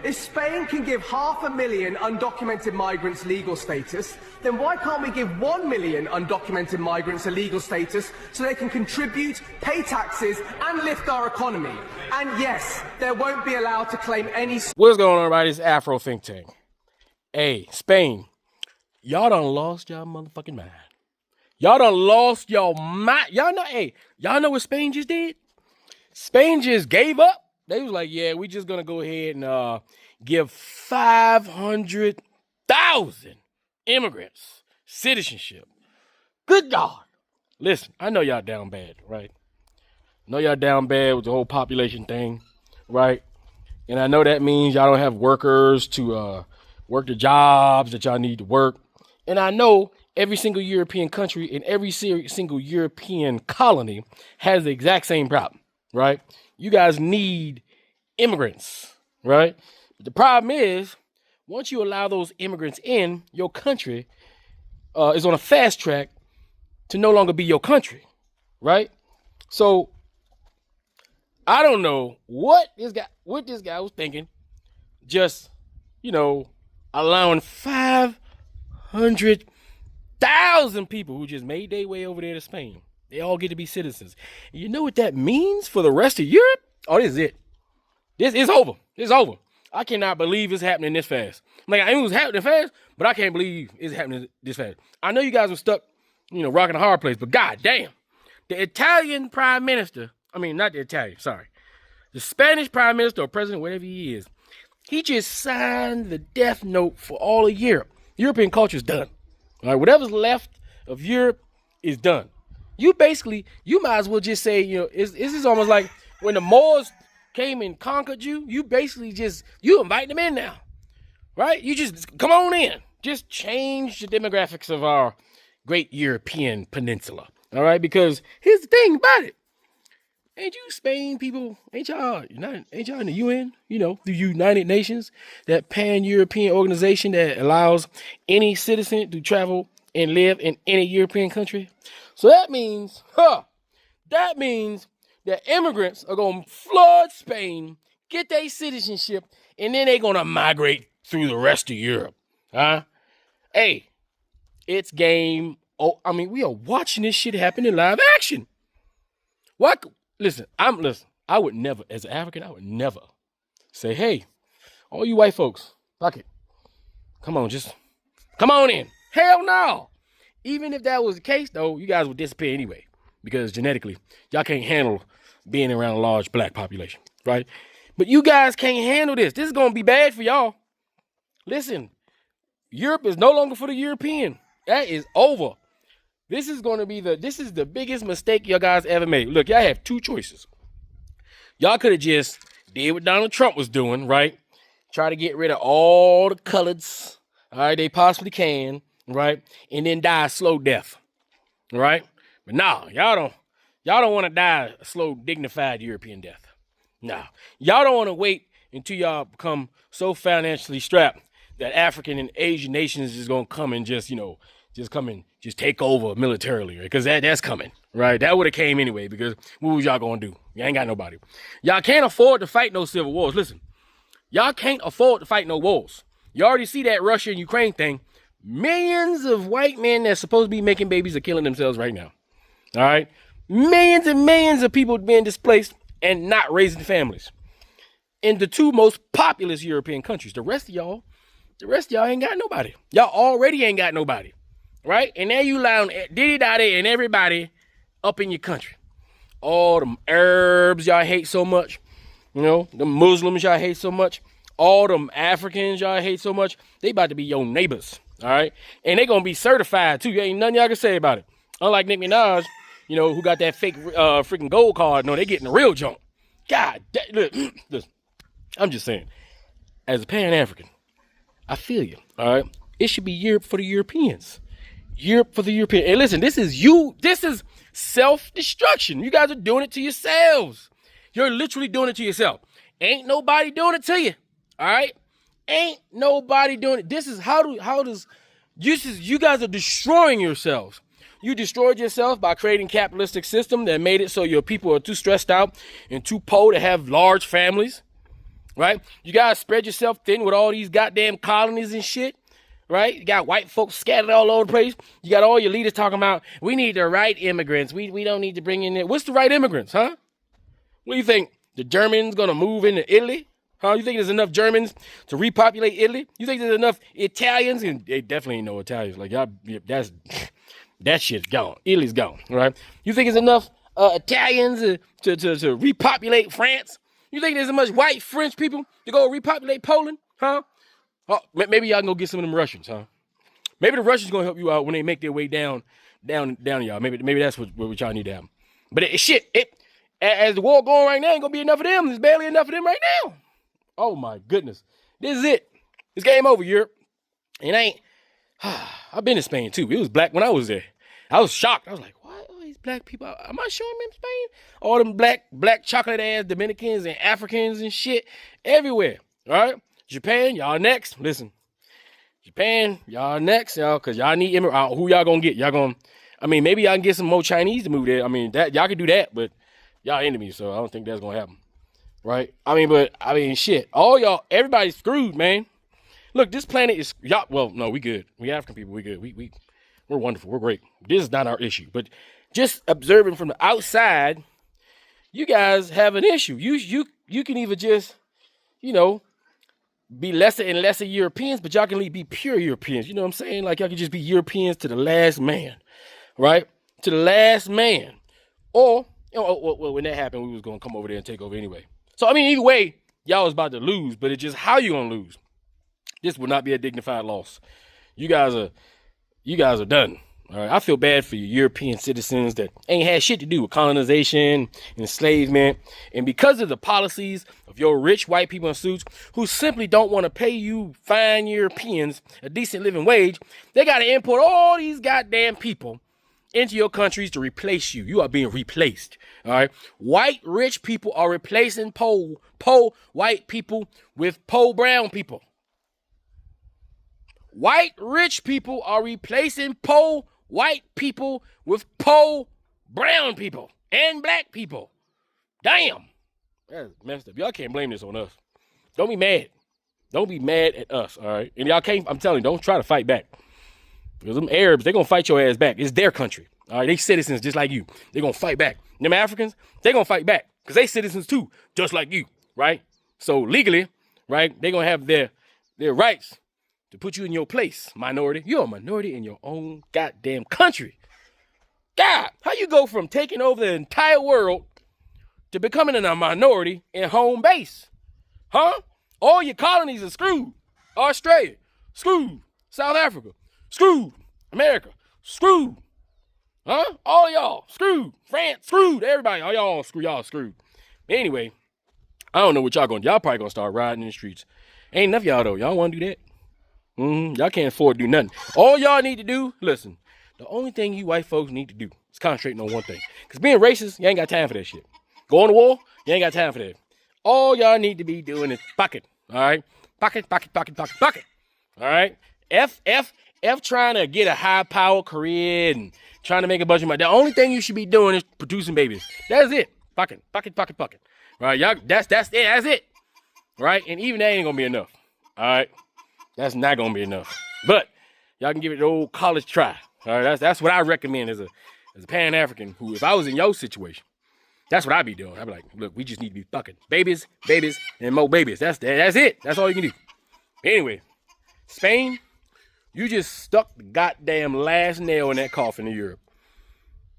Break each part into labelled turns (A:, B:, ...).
A: If Spain can give 500,000 undocumented migrants legal status, then why can't we give 1 million undocumented migrants a legal status so they can contribute, pay taxes, and lift our economy? And yes, they won't be allowed to claim any...
B: What's going on, everybody? It's Afro Think Tank. Hey, Spain, y'all done lost y'all motherfucking mind. Y'all done lost y'all mind. Y'all know what Spain just did? Spain just gave up. They was like, yeah, we just gonna go ahead and give 500,000 immigrants citizenship. Good God. Listen, I know y'all down bad, right? I know y'all down bad with the whole population thing, right? And I know that means y'all don't have workers to work the jobs that y'all need to work. And I know every single European country and every single European colony has the exact same problem, right? You guys need immigrants, right? But the problem is, once you allow those immigrants in, your country is on a fast track to no longer be your country, right? So I don't know what this guy was thinking, just, allowing 500,000 people who just made their way over there to Spain. They all get to be citizens. And you know what that means for the rest of Europe? Oh, this is it. This is over. It's over. I cannot believe it's happening this fast. I knew it was happening fast, but I can't believe it's happening this fast. I know you guys were stuck, rocking a hard place, but god damn. The Italian prime minister, not the Italian, sorry. The Spanish prime minister or president, whatever he is, he just signed the death note for all of Europe. European culture is done. All right, whatever's left of Europe is done. You might as well just say, this is almost like when the Moors came and conquered you, you invite them in now, right? You just come on in. Just change the demographics of our great European peninsula, all right? Because here's the thing about it. Ain't you Spain people, ain't y'all in the UN, the United Nations, that pan-European organization that allows any citizen to travel and live in any European country? So that means that immigrants are going to flood Spain, get their citizenship, and then they're going to migrate through the rest of Europe. Huh? Hey, it's game. We are watching this shit happen in live action. What? Listen, I would never, as an African, I would never say, hey, all you white folks, fuck it. Come on, just come on in. Hell no. Even if that was the case, though, you guys would disappear anyway, because genetically, y'all can't handle being around a large black population, right? But you guys can't handle this. This is going to be bad for y'all. Listen, Europe is no longer for the European. That is over. This is the biggest mistake y'all guys ever made. Look, y'all have two choices. Y'all could have just did what Donald Trump was doing, right? Try to get rid of all the coloreds, all right, they possibly can, right? And then die a slow death, right? But no, y'all don't want to die a slow, dignified European death. No, y'all don't want to wait until y'all become so financially strapped that African and Asian nations is going to come and just take over militarily, right? Because that's coming, right? That would have came anyway, because what was y'all going to do? You ain't got nobody. Y'all can't afford to fight no civil wars. Listen, y'all can't afford to fight no wars. You already see that Russia and Ukraine thing. Millions of white men that's supposed to be making babies are killing themselves right now. All right? Millions and millions of people being displaced and not raising families. In the two most populous European countries. The rest of y'all ain't got nobody. Y'all already ain't got nobody. Right? And now you allowing diddy-daddy and everybody up in your country. All them Arabs y'all hate so much. The Muslims y'all hate so much. All them Africans y'all hate so much. They about to be your neighbors. All right? And they going to be certified too. Ain't nothing y'all can say about it. Unlike Nicki Minaj, who got that fake freaking gold card. No, they getting the real junk. God, listen, I'm just saying. As a Pan-African, I feel you. All right? It should be Europe for the Europeans. Europe for the European. And listen, this is self-destruction. You guys are doing it to yourselves. You're literally doing it to yourself. Ain't nobody doing it to you. All right? Ain't nobody doing it. This is you guys are destroying yourselves. You destroyed yourself by creating a capitalistic system that made it so your people are too stressed out and too poor to have large families. right? You guys spread yourself thin with all these goddamn colonies and shit, right? You got white folks scattered all over the place. You got all your leaders talking about, we need the right immigrants. We don't need to bring in it. What's the right immigrants, huh? What do you think? The Germans gonna move into Italy? Huh? You think there's enough Germans to repopulate Italy? You think there's enough Italians? And they definitely ain't no Italians. Like, y'all, that shit's gone. Italy's gone, right? You think there's enough Italians to repopulate France? You think there's as much white French people to go repopulate Poland? Huh? Oh, maybe y'all can go get some of them Russians, huh? Maybe the Russians gonna help you out when they make their way down y'all. Maybe that's what y'all need to have. But as the war going right now, ain't gonna be enough of them. There's barely enough of them right now. Oh my goodness. This is it. It's game over, Europe. And I've been in Spain too. It was black when I was there. I was shocked. I was like, what? All these black people, am I showing them in Spain? All them black chocolate ass Dominicans and Africans and shit everywhere. All right? Japan, y'all next. Listen. Japan, y'all next, y'all, because y'all need immigrants. Who y'all gonna get? Maybe y'all can get some more Chinese to move there. That y'all can do that, but y'all enemies, so I don't think that's gonna happen. Right? Shit. All y'all, everybody's screwed, man. Look, this planet is y'all. Well, no, we good. We African people, we good. We're wonderful. We're great. This is not our issue. But just observing from the outside, you guys have an issue. You can either just, be lesser and lesser Europeans, but y'all can be pure Europeans. You know what I'm saying? Like, y'all can just be Europeans to the last man, right? To the last man. Or, when that happened, we was going to come over there and take over anyway. So, either way, y'all was about to lose, but it's just how you going to lose. This will not be a dignified loss. You guys are done. All right. I feel bad for you European citizens that ain't had shit to do with colonization, enslavement, and because of the policies of your rich white people in suits who simply don't want to pay you fine Europeans a decent living wage, they got to import all these goddamn people into your countries to replace you. You are being replaced. All right. White rich people are replacing po white people with po brown people. White rich people are replacing po white people with po brown people and black people. Damn. That's messed up. Y'all can't blame this on us. Don't be mad. Don't be mad at us, all right? And y'all can't, I'm telling you, don't try to fight back. Because them Arabs, they're going to fight your ass back. It's their country, all right? They citizens just like you. They're going to fight back. Them Africans, they're going to fight back because they citizens too, just like you, right? So legally, right, they're going to have their rights to put you in your place, minority. You're a minority in your own goddamn country. God, how you go from taking over the entire world to becoming a minority in home base? Huh? All your colonies are screwed. Australia, screwed. South Africa, screwed. America, screwed. Huh? All y'all, screwed. France, screwed. Everybody, all y'all screwed. Y'all screwed. Anyway, I don't know what y'all gonna do. Y'all probably gonna start riding in the streets. Ain't enough of y'all though. Y'all wanna do that? Y'all can't afford to do nothing. All y'all need to do, listen, the only thing you white folks need to do is concentrating on one thing. Because being racist, you ain't got time for that shit. Going to war, you ain't got time for that. All y'all need to be doing is pocket, all right? Pocket. All right? F trying to get a high-power career and trying to make a bunch of money. The only thing you should be doing is producing babies. That's it. Pocket. All right, y'all, that's it. Right? And even that ain't going to be enough. All right? That's not gonna be enough. But y'all can give it the old college try. All right, that's what I recommend as a Pan-African who, if I was in your situation, that's what I'd be doing. I'd be like, look, we just need to be fucking babies, and more babies. That's it. That's all you can do. Anyway, Spain, you just stuck the goddamn last nail in that coffin in Europe.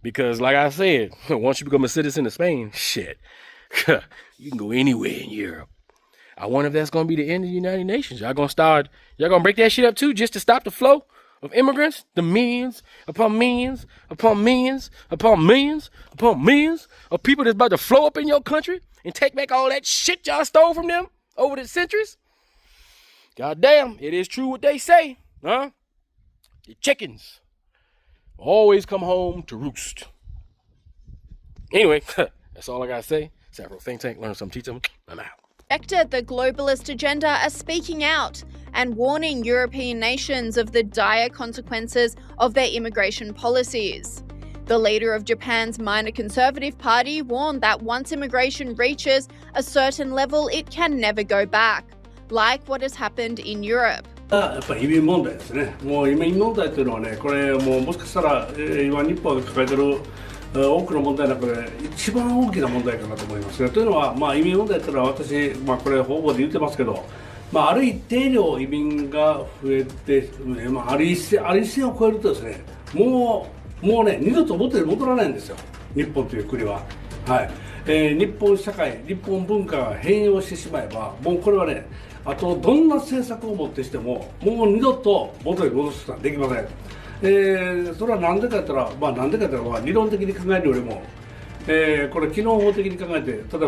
B: Because like I said, once you become a citizen of Spain, shit, you can go anywhere in Europe. I wonder if that's going to be the end of the United Nations. Y'all going to break that shit up too just to stop the flow of immigrants? The millions upon millions upon millions upon millions upon millions of people that's about to flow up in your country and take back all that shit y'all stole from them over the centuries? God damn, it is true what they say, huh? The chickens always come home to roost. Anyway, that's all I got to say. Savro Think Tank, learn something, teach them. I'm out.
C: The globalist agenda are speaking out and warning European nations of the dire consequences of their immigration policies. The leader of Japan's minor conservative party warned that once immigration reaches a certain level, it can never go back, like what has happened in Europe.
D: やっぱり移民問題ですね。もう移民問題というのはね、これもうもしかしたら、今日本が抱えている多くの問題の中で一番大きな問題かなと思いますね。というのは、移民問題というのは私、これ方々で言ってますけど、ある一定量移民が増えて、ある一線を超えるとですね、もうね、二度と元に戻らないんですよ、日本という国は。はい。日本社会、日本文化が変容してしまえば、もうこれはね、あとどんな政策をもってしても、もう二度と元に戻すことはできません。それは何でかと言ったら、理論的に考えるよりも、これ機能法的に考えて、例えば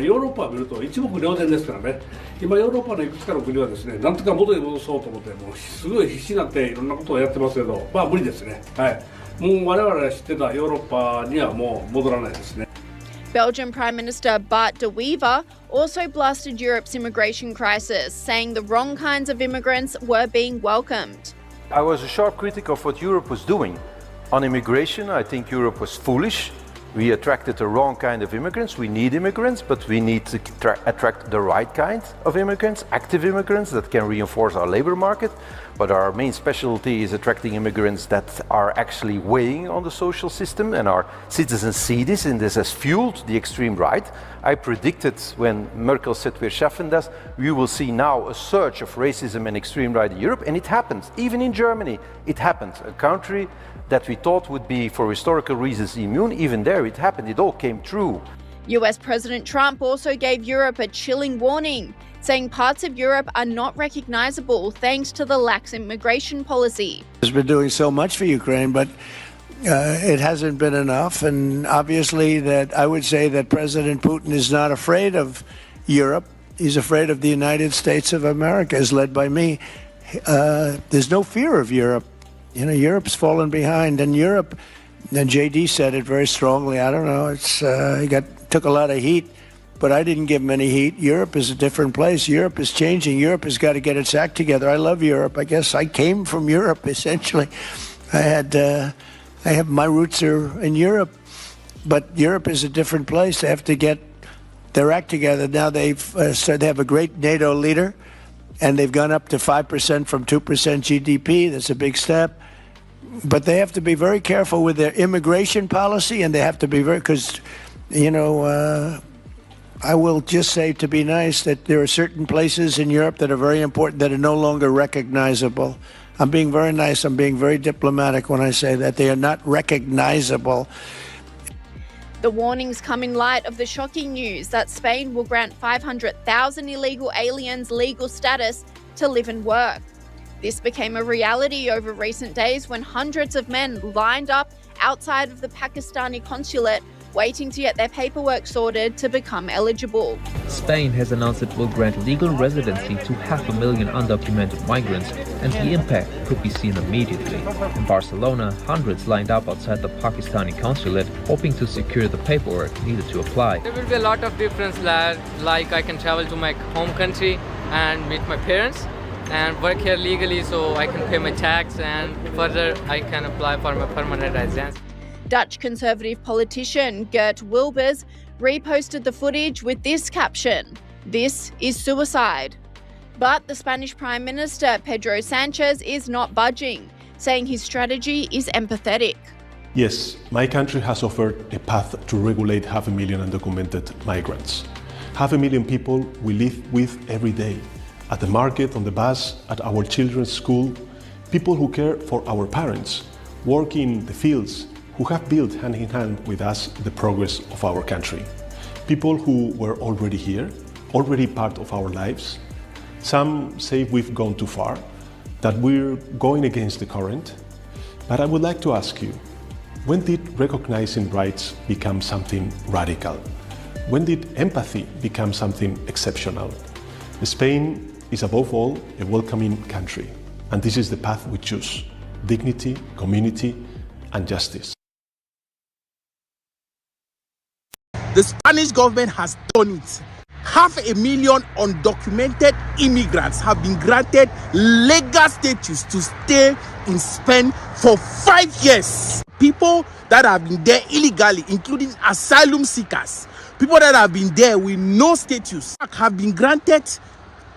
D: ヨーロッパを見ると一目瞭然ですからね、今ヨーロッパのいくつかの国はですね、なんとか元に戻そうと思って、もうすごい必死になっていろんなことをやってますけど、無理ですね。はい。もう我々が知ってたヨーロッパにはもう戻らないですね。
C: Belgian Prime Minister Bart de Wever also blasted Europe's immigration crisis, saying the wrong kinds of immigrants were being welcomed.
E: I was a sharp critic of what Europe was doing. On immigration, I think Europe was foolish. We attracted the wrong kind of immigrants. We need immigrants, but we need to attract the right kind of immigrants, active immigrants that can reinforce our labor market. But our main specialty is attracting immigrants that are actually weighing on the social system, and our citizens see this, and this has fueled the extreme right. I predicted when Merkel said we're schaffen das, we will see now a surge of racism and extreme right in Europe, and it happened. Even in Germany, it happened. A country that we thought would be, for historical reasons, immune, even there it happened. It all came true.
C: US President Trump also gave Europe a chilling warning, saying parts of Europe are not recognizable thanks to the lax immigration policy.
F: Has been doing so much for Ukraine, but it hasn't been enough. And obviously that I would say that President Putin is not afraid of Europe. He's afraid of the United States of America, as led by me. There's no fear of Europe. You know, Europe's fallen behind, and Europe, and JD said it very strongly. I don't know, he took a lot of heat, but I didn't give him any heat. Europe is a different place. Europe is changing. Europe has got to get its act together. I love Europe. I guess I came from Europe, essentially. I have my roots are in Europe, but Europe is a different place. They have to get their act together. Now they have a great NATO leader, and they've gone up to 5% from 2% GDP. That's a big step. But they have to be very careful with their immigration policy, and they have to be because, I will just say, to be nice, that there are certain places in Europe that are very important that are no longer recognizable. I'm being very nice. I'm being very diplomatic when I say that. They are not recognizable.
C: The warnings come in light of the shocking news that Spain will grant 500,000 illegal aliens legal status to live and work. This became a reality over recent days when hundreds of men lined up outside of the Pakistani consulate waiting to get their paperwork sorted to become eligible.
G: Spain has announced it will grant legal residency to 500,000 undocumented migrants, and the impact could be seen immediately. In Barcelona, hundreds lined up outside the Pakistani consulate, hoping to secure the paperwork needed to apply.
H: There will be a lot of difference, like I can travel to my home country and meet my parents and work here legally, so I can pay my tax, and further I can apply for my permanent residence.
C: Dutch Conservative politician Geert Wilders reposted the footage with this caption: "This is suicide." But the Spanish Prime Minister Pedro Sanchez is not budging, saying his strategy is empathetic.
I: Yes, my country has offered a path to regulate 500,000 undocumented migrants. 500,000 people we live with every day, at the market, on the bus, at our children's school, people who care for our parents, work in the fields, who have built hand in hand with us the progress of our country. People who were already here, already part of our lives. Some say we've gone too far, that we're going against the current. But I would like to ask you, when did recognizing rights become something radical? When did empathy become something exceptional? Spain is above all a welcoming country, and this is the path we choose: dignity, community, and justice.
J: The Spanish government has done it. 500,000 undocumented immigrants have been granted legal status to stay in Spain for 5 years. People that have been there illegally, including asylum seekers, people that have been there with no status, have been granted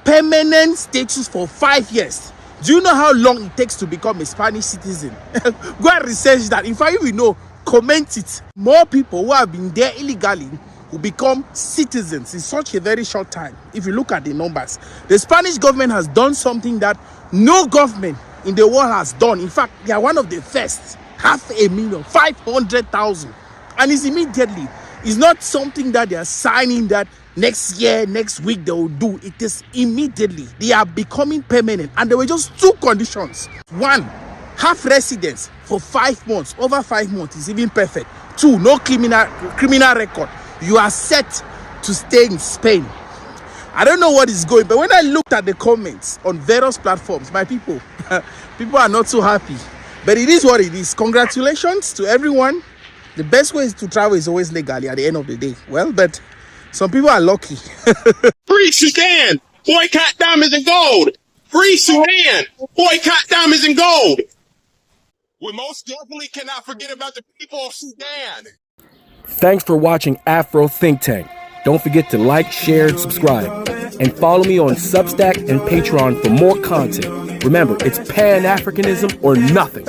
J: permanent status for 5 years. Do you know how long it takes to become a Spanish citizen? Go and research that. In fact, if you know, comment it. More people who have been there illegally will become citizens in such a very short time. If you look at the numbers, the Spanish government has done something that no government in the world has done. In fact, they are one of the first. 500,000, 500,000, and it's immediately. It's not something that they are signing that next year, next week they will do. It is immediately. They are becoming permanent, and there were just 2 conditions. 1, have residence for 5 months. Over 5 months is even perfect. 2, no criminal record. You are set to stay in Spain. I don't know what is going, but when I looked at the comments on various platforms, my people, people are not so happy. But it is what it is. Congratulations to everyone. The best way to travel is always legally at the end of the day. Well, but some people are lucky.
K: Free Sudan! Boycott diamonds and gold! Free Sudan! Boycott diamonds and gold! We most definitely cannot forget about the people of Sudan.
B: Thanks for watching Afro Think Tank. Don't forget to like, share, and subscribe. And follow me on Substack and Patreon for more content. Remember, it's Pan-Africanism or nothing.